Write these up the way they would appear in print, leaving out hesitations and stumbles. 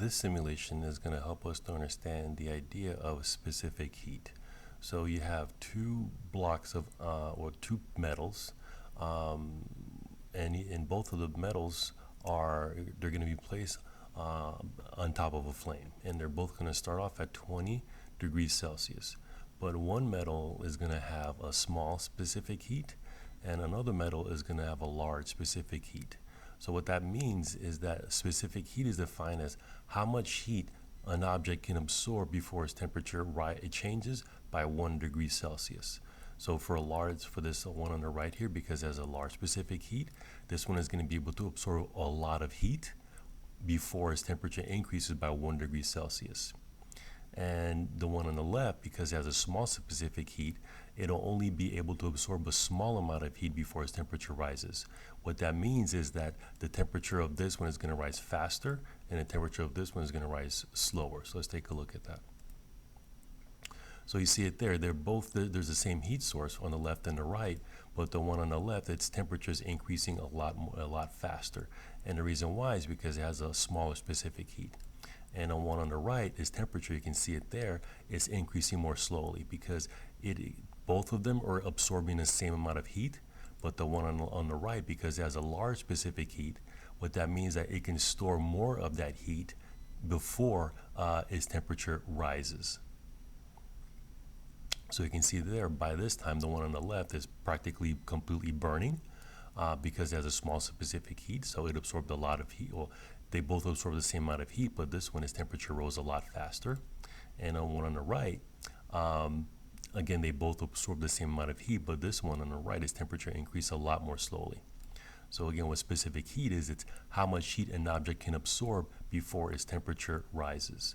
this simulation is going to help us to understand the idea of specific heat. So you have two blocks of, or two metals, and in both of the metals they're going to be placed on top of a flame, and they're both going to start off at 20 degrees Celsius. But one metal is going to have a small specific heat, and another metal is going to have a large specific heat. So what that means is that specific heat is defined as how much heat an object can absorb before its temperature it changes by 1 degree Celsius. So for this one on the right here, because it has a large specific heat, this one is going to be able to absorb a lot of heat before its temperature increases by 1 degree Celsius. And the one on the left, because it has a small specific heat, it'll only be able to absorb a small amount of heat before its temperature rises. What that means is that the temperature of this one is going to rise faster, and the temperature of this one is going to rise slower. So let's take a look at that. So you see it there. There's the same heat source on the left and the right, but the one on the left, its temperature is increasing a lot faster. And the reason why is because it has a smaller specific heat. And the one on the right, its temperature, you can see it there, is increasing more slowly because both of them are absorbing the same amount of heat, but the one on the right, because it has a large specific heat, what that means is that it can store more of that heat before its temperature rises. So you can see there, by this time, the one on the left is practically completely burning because it has a small specific heat, so it absorbed a lot of heat. Well, they both absorb the same amount of heat, but this one, its temperature rose a lot faster. And on one on the right, again, they both absorb the same amount of heat, but this one on the right, its temperature increased a lot more slowly. So again, what specific heat is, it's how much heat an object can absorb before its temperature rises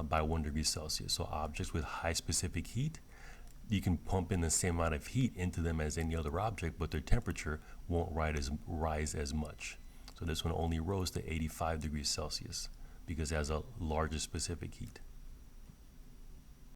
by 1 degree Celsius. So objects with high specific heat, you can pump in the same amount of heat into them as any other object, but their temperature won't rise as much. So this one only rose to 85 degrees Celsius because it has a larger specific heat.